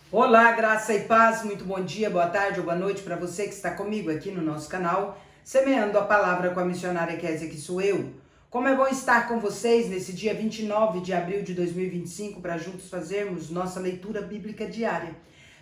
Olá, graça e paz, muito bom dia, boa tarde ou boa noite para você que está comigo aqui no nosso canal, semeando a palavra com a missionária Kézia, que sou eu. Como é bom estar com vocês nesse dia 29 de abril de 2025 para juntos fazermos nossa leitura bíblica diária.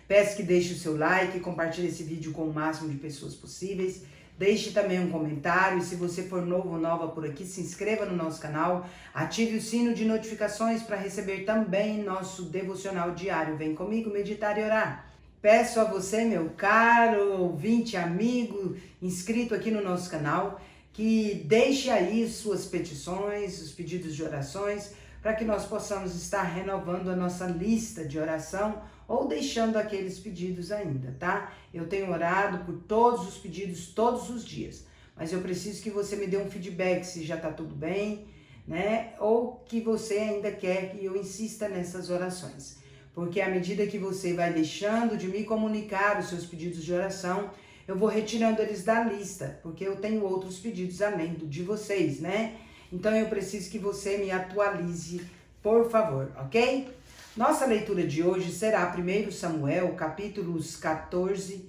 Peço que deixe o seu like, compartilhe esse vídeo com o máximo de pessoas possíveis. Deixe também um comentário e se você for novo ou nova por aqui, se inscreva no nosso canal, ative o sino de notificações para receber também nosso devocional diário. Vem comigo meditar e orar. Peço a você, meu caro ouvinte, amigo, inscrito aqui no nosso canal, que deixe aí suas petições, os pedidos de orações, para que nós possamos estar renovando a nossa lista de oração ou deixando aqueles pedidos ainda, tá? Eu tenho orado por todos os pedidos todos os dias, mas eu preciso que você me dê um feedback se já tá tudo bem, né? Ou que você ainda quer que eu insista nessas orações. Porque à medida que você vai deixando de me comunicar os seus pedidos de oração, eu vou retirando eles da lista, porque eu tenho outros pedidos além do de vocês, né? Então eu preciso que você me atualize, por favor, ok? Nossa leitura de hoje será 1 Samuel, capítulos 14,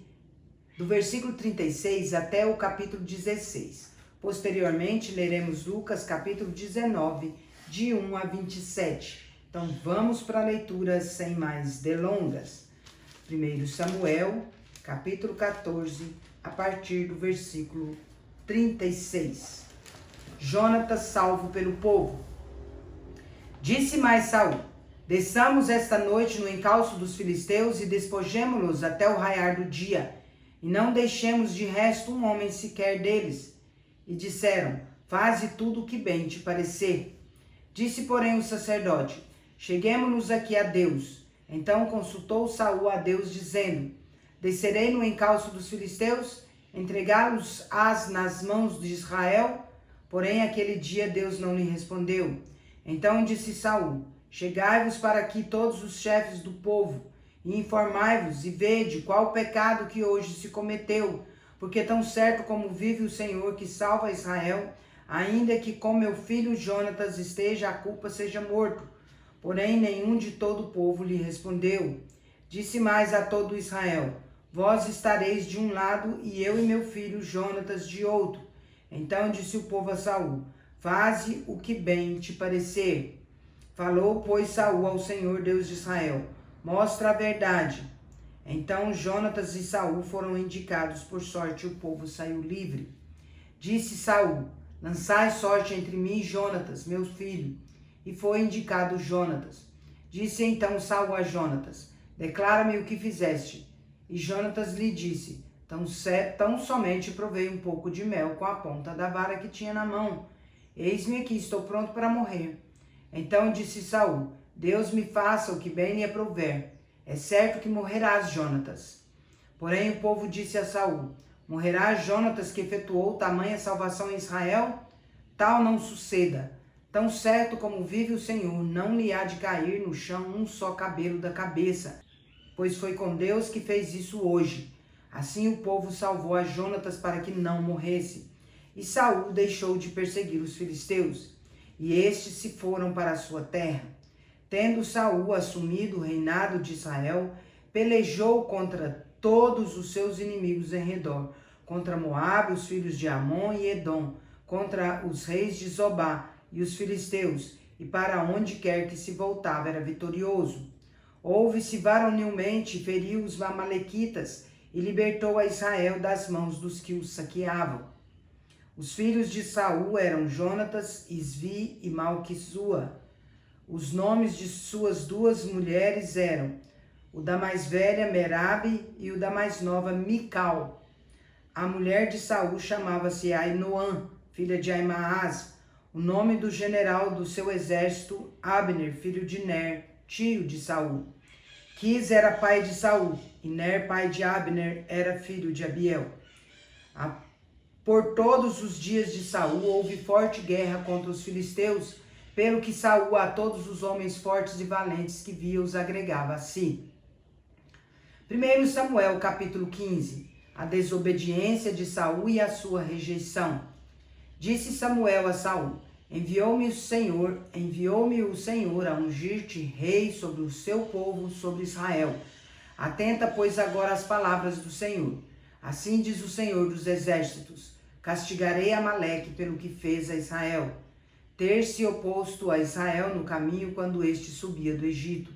do versículo 36 até o capítulo 16. Posteriormente, leremos Lucas, capítulo 19, de 1 a 27. Então, vamos para a leitura sem mais delongas. 1 Samuel, capítulo 14, a partir do versículo 36. Jonatas salvo pelo povo. Disse mais Saul: desçamos esta noite no encalço dos filisteus e despojemo-los até o raiar do dia, e não deixemos de resto um homem sequer deles. E disseram: faze tudo o que bem te parecer. Disse, porém, o sacerdote: cheguemo-nos aqui a Deus. Então consultou Saul a Deus, dizendo: descerei no encalço dos filisteus, entregá-los-ás nas mãos de Israel? Porém, aquele dia Deus não lhe respondeu. Então disse Saul: chegai-vos para aqui todos os chefes do povo, e informai-vos, e vede qual o pecado que hoje se cometeu, porque tão certo como vive o Senhor que salva Israel, ainda que com meu filho Jonatas esteja, a culpa seja morto. Porém, nenhum de todo o povo lhe respondeu. Disse mais a todo Israel: vós estareis de um lado, e eu e meu filho Jonatas de outro. Então disse o povo a Saul: faze o que bem te parecer. Falou, pois, Saul ao Senhor Deus de Israel: mostra a verdade. Então Jonatas e Saul foram indicados por sorte, e o povo saiu livre. Disse Saul: lançai sorte entre mim e Jonatas, meu filho. E foi indicado Jonatas. Disse então Saul a Jonatas: declara-me o que fizeste. E Jonatas lhe disse: tão somente provei um pouco de mel com a ponta da vara que tinha na mão. Eis-me aqui, estou pronto para morrer. Então disse Saul: Deus me faça o que bem lhe aprouver. É certo que morrerás, Jonatas. Porém o povo disse a Saul: morrerá Jonatas, que efetuou tamanha salvação em Israel? Tal não suceda. Tão certo como vive o Senhor, não lhe há de cair no chão um só cabelo da cabeça, pois foi com Deus que fez isso hoje. Assim o povo salvou a Jonatas para que não morresse. E Saul deixou de perseguir os filisteus, e estes se foram para a sua terra. Tendo Saul assumido o reinado de Israel, pelejou contra todos os seus inimigos em redor, contra Moabe, os filhos de Amon e Edom, contra os reis de Zobá e os filisteus, e para onde quer que se voltava era vitorioso. Houve-se varonilmente, feriu os amalequitas, e libertou a Israel das mãos dos que os saqueavam. Os filhos de Saul eram Jonatas, Isvi e Malquissua. Os nomes de suas duas mulheres eram o da mais velha Merabe e o da mais nova Mical. A mulher de Saul chamava-se Ainoã, filha de Aimaas. O nome do general do seu exército, Abner, filho de Ner, tio de Saul. Quis era pai de Saul, e Ner, pai de Abner, era filho de Abiel. Por todos os dias de Saul houve forte guerra contra os filisteus, pelo que Saul a todos os homens fortes e valentes que via os agregava a si. 1 Samuel, capítulo 15. A desobediência de Saul e a sua rejeição. Disse Samuel a Saul: enviou-me o Senhor a ungir-te rei sobre o seu povo, sobre Israel. Atenta, pois, agora às palavras do Senhor. Assim diz o Senhor dos Exércitos: castigarei Amaleque pelo que fez a Israel, ter se oposto a Israel no caminho quando este subia do Egito.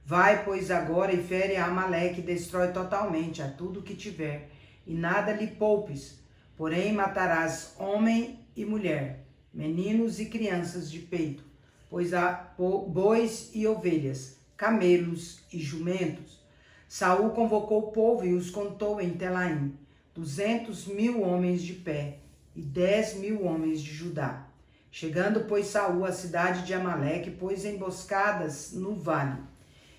Vai, pois, agora e fere a Amaleque e destrói totalmente a tudo que tiver, e nada lhe poupes. Porém matarás homem e mulher, meninos e crianças de peito, pois há bois e ovelhas, camelos e jumentos. Saul convocou o povo e os contou em Telaim, 200.000 homens de pé e 10.000 homens de Judá. Chegando, pois, Saul à cidade de Amaleque, pôs emboscadas no vale,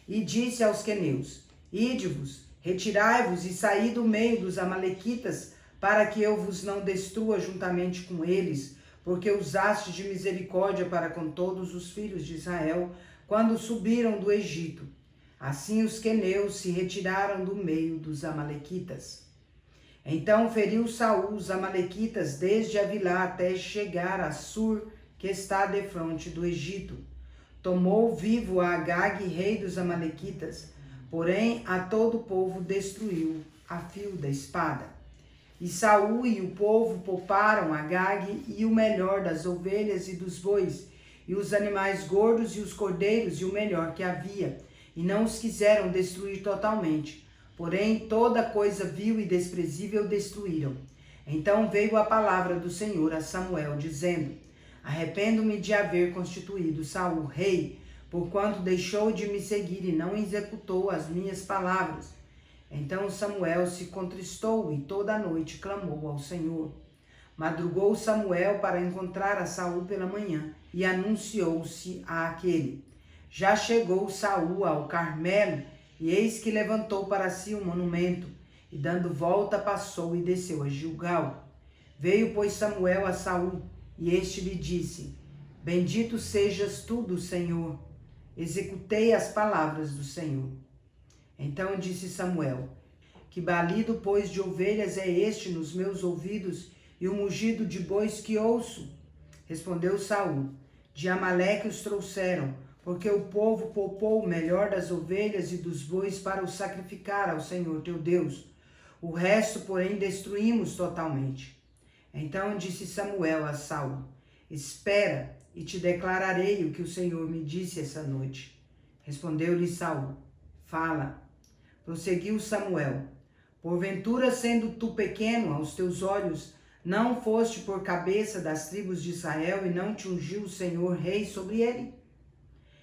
e disse aos queneus: ide-vos, retirai-vos e saí do meio dos amalequitas, para que eu vos não destrua juntamente com eles, porque usastes de misericórdia para com todos os filhos de Israel, quando subiram do Egito. Assim os queneus se retiraram do meio dos amalequitas. Então feriu Saul os amalequitas desde Avilá até chegar a Sur, que está defronte do Egito. Tomou vivo a Agag, rei dos amalequitas, porém a todo o povo destruiu a fio da espada. E Saul e o povo pouparam Agag e o melhor das ovelhas e dos bois, e os animais gordos e os cordeiros e o melhor que havia, e não os quiseram destruir totalmente. Porém toda coisa vil e desprezível destruíram. Então veio a palavra do Senhor a Samuel, dizendo: arrependo-me de haver constituído Saul rei, porquanto deixou de me seguir e não executou as minhas palavras. Então Samuel se contristou e toda a noite clamou ao Senhor. Madrugou Samuel para encontrar a Saul pela manhã e anunciou-se àquele: já chegou Saul ao Carmelo, e eis que levantou para si um monumento, e dando volta passou e desceu a Gilgal. Veio, pois, Samuel a Saul, e este lhe disse: bendito sejas tu do Senhor. Executei as palavras do Senhor. Então disse Samuel: que balido, pois, de ovelhas é este nos meus ouvidos, e o mugido de bois que ouço? Respondeu Saul: de Amaleque os trouxeram, porque o povo poupou o melhor das ovelhas e dos bois para o sacrificar ao Senhor teu Deus. O resto, porém, destruímos totalmente. Então disse Samuel a Saul: espera, e te declararei o que o Senhor me disse essa noite. Respondeu-lhe Saul: fala. Prosseguiu Samuel: porventura, sendo tu pequeno aos teus olhos, não foste por cabeça das tribos de Israel e não te ungiu o Senhor rei sobre ele?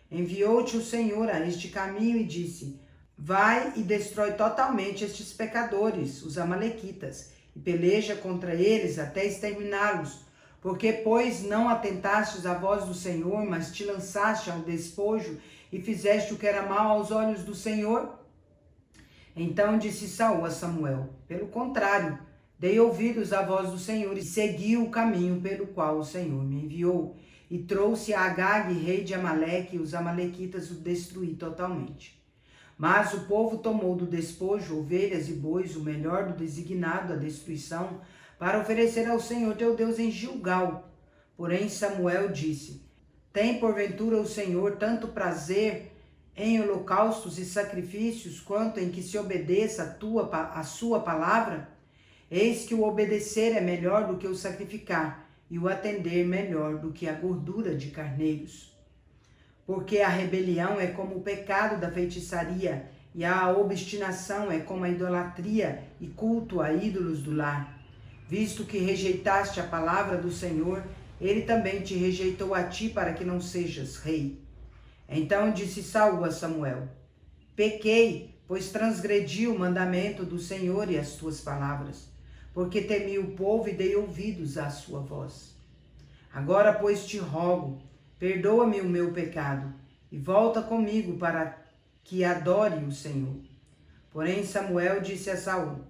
Enviou-te o Senhor a este caminho e disse: vai e destrói totalmente estes pecadores, os amalequitas, e peleja contra eles até exterminá-los. Porque, pois, não atentastes à voz do Senhor, mas te lançaste ao despojo e fizeste o que era mal aos olhos do Senhor? Então disse Saul a Samuel: pelo contrário, dei ouvidos à voz do Senhor e segui o caminho pelo qual o Senhor me enviou. E trouxe a Agag, rei de Amaleque, e os amalequitas o destruí totalmente. Mas o povo tomou do despojo ovelhas e bois, o melhor do designado à destruição, para oferecer ao Senhor teu Deus em Gilgal. Porém Samuel disse: tem porventura o Senhor tanto prazer em holocaustos e sacrifícios, quanto em que se obedeça a sua palavra? Eis que o obedecer é melhor do que o sacrificar, e o atender melhor do que a gordura de carneiros. Porque a rebelião é como o pecado da feitiçaria, e a obstinação é como a idolatria e culto a ídolos do lar. Visto que rejeitaste a palavra do Senhor, ele também te rejeitou a ti para que não sejas rei. Então disse Saul a Samuel: pequei, pois transgredi o mandamento do Senhor e as tuas palavras, porque temi o povo e dei ouvidos à sua voz. Agora, pois, te rogo, perdoa-me o meu pecado, e volta comigo para que adore o Senhor. Porém Samuel disse a Saul: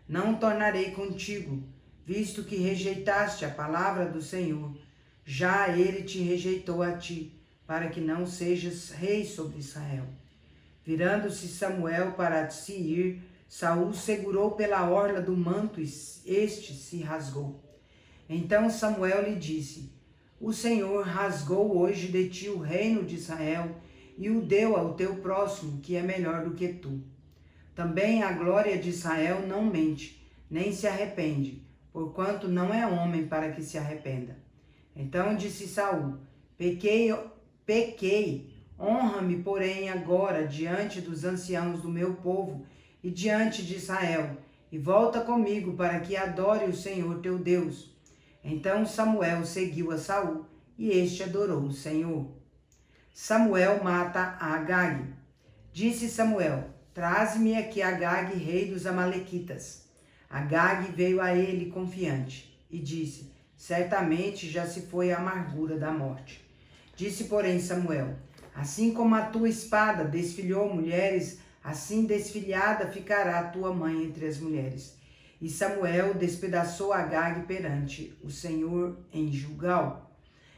não tornarei contigo, visto que rejeitaste a palavra do Senhor. Já ele te rejeitou a ti, para que não sejas rei sobre Israel. Virando-se Samuel para se ir, Saul segurou pela orla do manto e este se rasgou. Então Samuel lhe disse: o Senhor rasgou hoje de ti o reino de Israel e o deu ao teu próximo, que é melhor do que tu. Também a glória de Israel não mente, nem se arrepende, porquanto não é homem para que se arrependa. Então disse Saul: pequei, honra-me, porém, agora diante dos anciãos do meu povo e diante de Israel, e volta comigo para que adore o Senhor teu Deus. Então Samuel seguiu a Saul, e este adorou o Senhor. Samuel mata a Agag. Disse Samuel: traze-me aqui Agag, rei dos Amalequitas. Agag veio a ele confiante, e disse: certamente já se foi a amargura da morte. Disse, porém, Samuel: assim como a tua espada desfilhou mulheres, assim desfilhada ficará a tua mãe entre as mulheres. E Samuel despedaçou Agag perante o Senhor em Gilgal.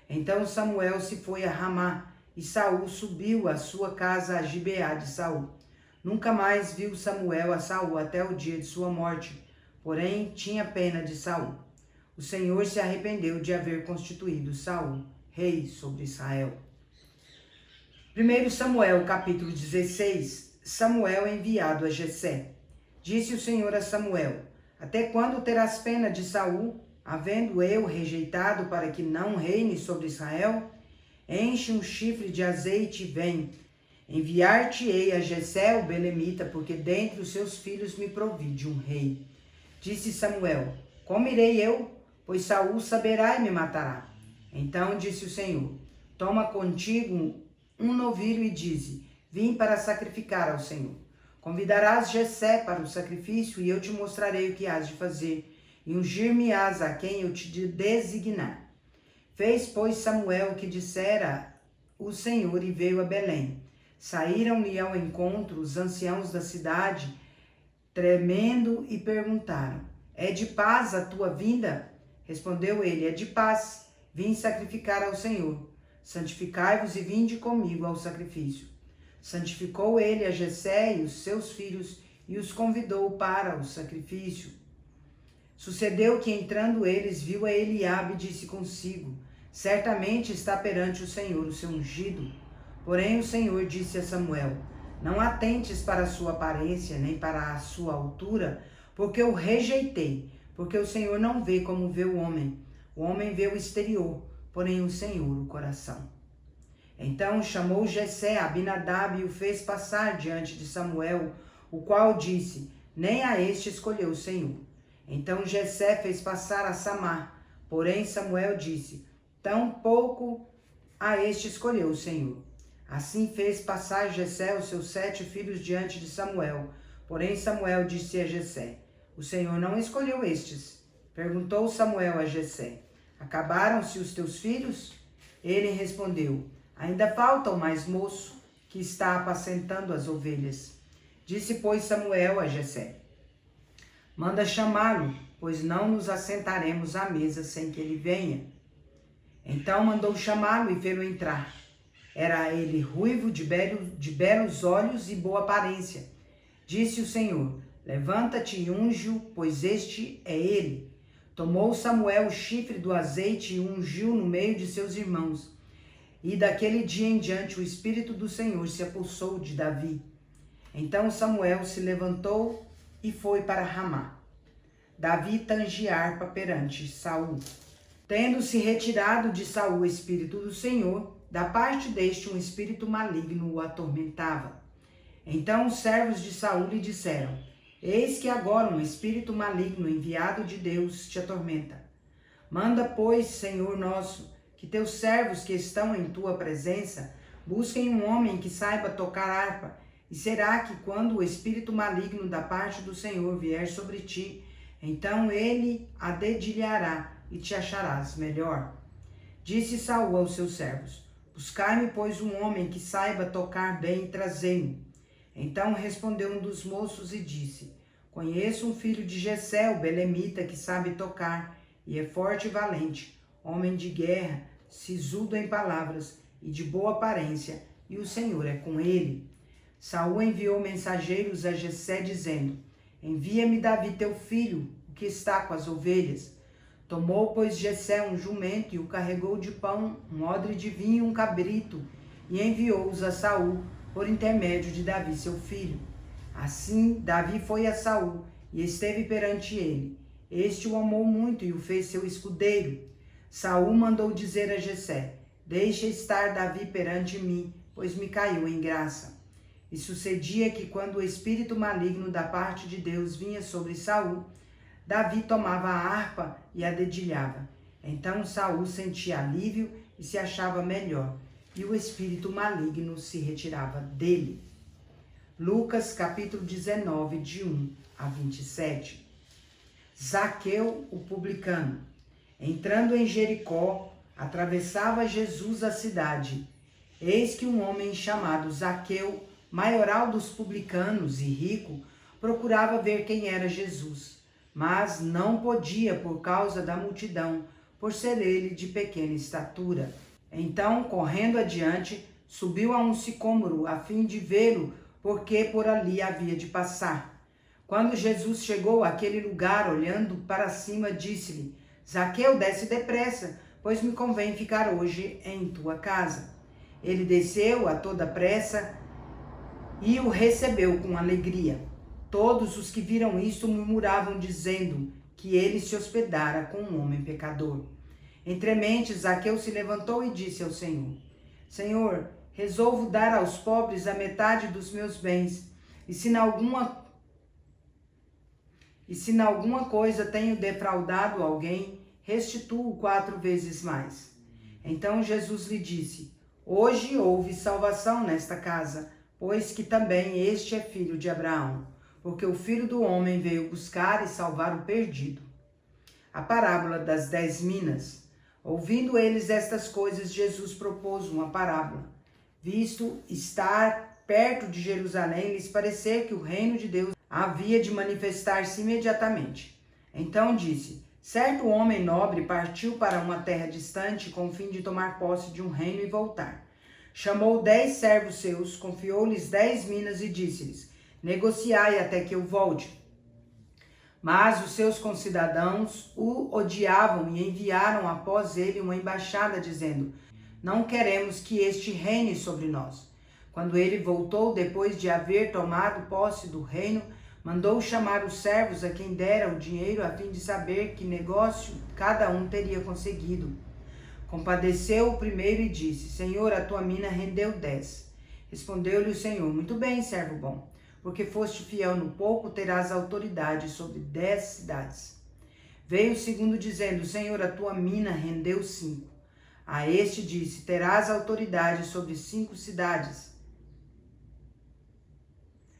Então Samuel se foi a Ramá, e Saul subiu à sua casa a Gibeá de Saul. Nunca mais viu Samuel a Saul até o dia de sua morte, porém tinha pena de Saul. O Senhor se arrependeu de haver constituído Saul rei sobre Israel. 1 Samuel, capítulo 16. Samuel enviado a Jessé. Disse o Senhor a Samuel: até quando terás pena de Saul, havendo eu rejeitado para que não reine sobre Israel? Enche um chifre de azeite e vem. Enviar-te-ei a Jessé o belemita, porque dentre os seus filhos me provide um rei. Disse Samuel: como irei eu? Pois Saul saberá e me matará. Então disse o Senhor: toma contigo um novilho e dize: vim para sacrificar ao Senhor. Convidarás Jessé para o sacrifício, e eu te mostrarei o que hás de fazer, e ungir-me-ás a quem eu te designar. Fez, pois, Samuel o que dissera o Senhor, e veio a Belém. Saíram-lhe ao encontro os anciãos da cidade, tremendo, e perguntaram: é de paz a tua vinda? Respondeu ele: é de paz. Vim sacrificar ao Senhor. Santificai-vos e vinde comigo ao sacrifício. Santificou ele a Jessé e os seus filhos, e os convidou para o sacrifício. Sucedeu que, entrando eles, viu a Eliabe e disse consigo: certamente está perante o Senhor o seu ungido. Porém o Senhor disse a Samuel: não atentes para a sua aparência, nem para a sua altura, porque eu rejeitei, porque o Senhor não vê como vê o homem. O homem vê o exterior, porém o Senhor o coração. Então chamou Jessé a Abinadab e o fez passar diante de Samuel, o qual disse: nem a este escolheu o Senhor. Então Jessé fez passar a Samar, porém Samuel disse: tampouco a este escolheu o Senhor. Assim fez passar Jessé os seus 7 filhos diante de Samuel, porém Samuel disse a Jessé: o Senhor não escolheu estes. Perguntou Samuel a Jessé: acabaram-se os teus filhos? Ele respondeu: ainda falta o mais moço, que está apacentando as ovelhas. Disse, pois, Samuel a Jessé: manda chamá-lo, pois não nos assentaremos à mesa sem que ele venha. Então mandou chamá-lo e fê-lo entrar. Era ele ruivo, de belos olhos e boa aparência. Disse o Senhor: levanta-te e unge-o, pois este é ele. Tomou Samuel o chifre do azeite e ungiu no meio de seus irmãos. E daquele dia em diante o Espírito do Senhor se apossou de Davi. Então Samuel se levantou e foi para Ramá. Davi tange harpa perante Saul. Tendo-se retirado de Saul o Espírito do Senhor, da parte deste um espírito maligno o atormentava. Então os servos de Saul lhe disseram: eis que agora um espírito maligno enviado de Deus te atormenta. Manda, pois, Senhor nosso, que teus servos que estão em tua presença busquem um homem que saiba tocar harpa, e será que quando o espírito maligno da parte do Senhor vier sobre ti, então ele a dedilhará e te acharás melhor. Disse Saul aos seus servos: buscai-me, pois, um homem que saiba tocar bem e trazei-mo. Então respondeu um dos moços e disse: conheço um filho de Jessé, o belemita, que sabe tocar, e é forte e valente, homem de guerra, sisudo em palavras e de boa aparência, e o Senhor é com ele. Saul enviou mensageiros a Jessé, dizendo: envia-me Davi teu filho, o que está com as ovelhas. Tomou, pois, Jessé um jumento e o carregou de pão, um odre de vinho e um cabrito, e enviou-os a Saul por intermédio de Davi seu filho. Assim, Davi foi a Saul e esteve perante ele. Este o amou muito e o fez seu escudeiro. Saul mandou dizer a Jessé: deixa estar Davi perante mim, pois me caiu em graça. E sucedia que quando o espírito maligno da parte de Deus vinha sobre Saul, Davi tomava a harpa e a dedilhava. Então Saul sentia alívio e se achava melhor, e o espírito maligno se retirava dele. Lucas capítulo 19, de 1 a 27. Zaqueu, o publicano. Entrando em Jericó, atravessava Jesus a cidade. Eis que um homem chamado Zaqueu, maioral dos publicanos e rico, procurava ver quem era Jesus, mas não podia por causa da multidão, por ser ele de pequena estatura. Então, correndo adiante, subiu a um sicômoro a fim de vê-lo, porque por ali havia de passar. Quando Jesus chegou àquele lugar, olhando para cima, disse-lhe: Zaqueu, desce depressa, pois me convém ficar hoje em tua casa. Ele desceu a toda pressa e o recebeu com alegria. Todos os que viram isto murmuravam, dizendo que ele se hospedara com um homem pecador. Entremente, Zaqueu se levantou e disse ao Senhor: Senhor, resolvo dar aos pobres a metade dos meus bens, e se em alguma coisa tenho defraudado alguém, restituo 4 vezes mais. Então Jesus lhe disse: hoje houve salvação nesta casa, pois que também este é filho de Abraão, porque o Filho do Homem veio buscar e salvar o perdido. A parábola das 10 minas. Ouvindo eles estas coisas, Jesus propôs uma parábola. Visto estar perto de Jerusalém, lhes parecer que o reino de Deus havia de manifestar-se imediatamente. Então disse: certo homem nobre partiu para uma terra distante com o fim de tomar posse de um reino e voltar. Chamou 10 servos seus, confiou-lhes 10 minas e disse-lhes: negociai até que eu volte. Mas os seus concidadãos o odiavam e enviaram após ele uma embaixada, dizendo: não queremos que este reine sobre nós. Quando ele voltou, depois de haver tomado posse do reino, mandou chamar os servos a quem dera o dinheiro, a fim de saber que negócio cada um teria conseguido. Compadeceu o primeiro e disse: Senhor, a tua mina rendeu 10. Respondeu-lhe o Senhor: muito bem, servo bom, porque foste fiel no pouco, terás autoridade sobre 10 cidades. Veio o segundo dizendo: Senhor, a tua mina rendeu 5. A este disse: terás autoridade sobre 5 cidades.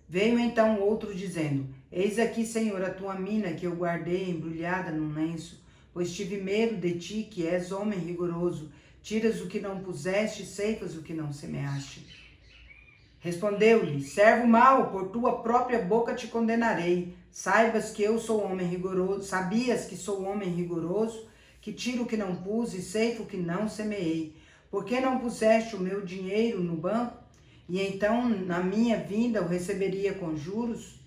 Veio então outro dizendo: eis aqui, Senhor, a tua mina que eu guardei embrulhada num lenço, pois tive medo de ti, que és homem rigoroso, tiras o que não puseste, ceifas o que não semeaste. Respondeu-lhe: servo mau, por tua própria boca te condenarei. Sabias que sou homem rigoroso, que tiro o que não pus e ceifo o que não semeei. Por que não puseste o meu dinheiro no banco? E então, na minha vinda, o receberia com juros?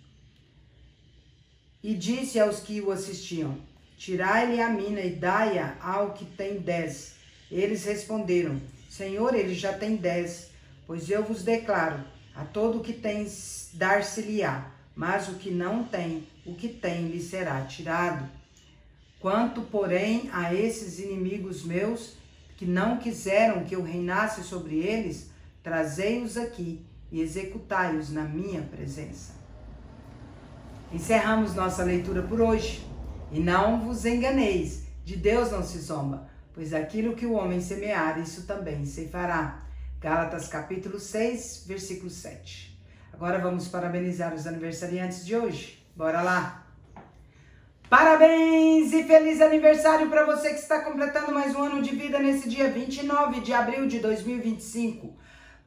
E disse aos que o assistiam: tirai-lhe a mina e dai-a ao que tem 10. Eles responderam: Senhor, ele já tem 10. Pois eu vos declaro, a todo o que tem dar-se-lhe-á, mas o que não tem, o que tem lhe será tirado. Quanto, porém, a esses inimigos meus, que não quiseram que eu reinasse sobre eles, trazei-os aqui e executai-os na minha presença. Encerramos nossa leitura por hoje. E não vos enganeis, de Deus não se zomba, pois aquilo que o homem semear, isso também ceifará. Gálatas capítulo 6, versículo 7. Agora vamos parabenizar os aniversariantes de hoje. Bora lá! Parabéns e feliz aniversário para você que está completando mais um ano de vida nesse dia 29 de abril de 2025.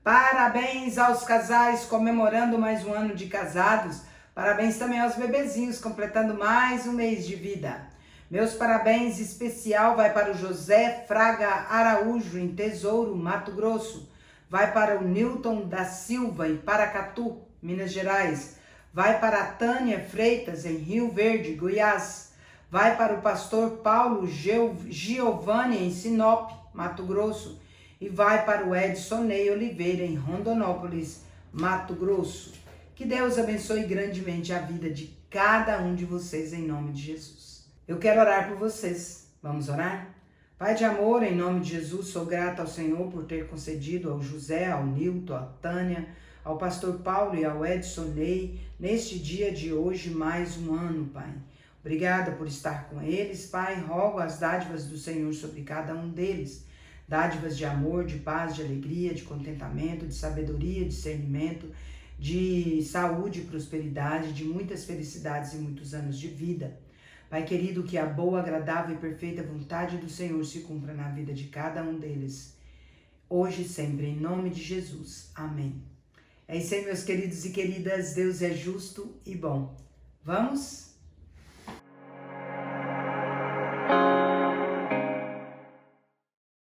Parabéns aos casais comemorando mais um ano de casados. Parabéns também aos bebezinhos completando mais um mês de vida. Meus parabéns especial vai para o José Fraga Araújo, em Tesouro, Mato Grosso. Vai para o Newton da Silva, em Paracatu, Minas Gerais. Vai para a Tânia Freitas, em Rio Verde, Goiás. Vai para o pastor Paulo Giovanni, em Sinop, Mato Grosso. E vai para o Edson Ney Oliveira, em Rondonópolis, Mato Grosso. Que Deus abençoe grandemente a vida de cada um de vocês em nome de Jesus. Eu quero orar por vocês. Vamos orar? Pai de amor, em nome de Jesus, sou grata ao Senhor por ter concedido ao José, ao Nilton, à Tânia, ao pastor Paulo e ao Edson Ney, neste dia de hoje, mais um ano, Pai. Obrigada por estar com eles, Pai. Rogo as dádivas do Senhor sobre cada um deles. Dádivas de amor, de paz, de alegria, de contentamento, de sabedoria, discernimento, de saúde e prosperidade, de muitas felicidades e muitos anos de vida. Pai querido, que a boa, agradável e perfeita vontade do Senhor se cumpra na vida de cada um deles, hoje e sempre, em nome de Jesus. Amém. É isso aí, meus queridos e queridas. Deus é justo e bom. Vamos?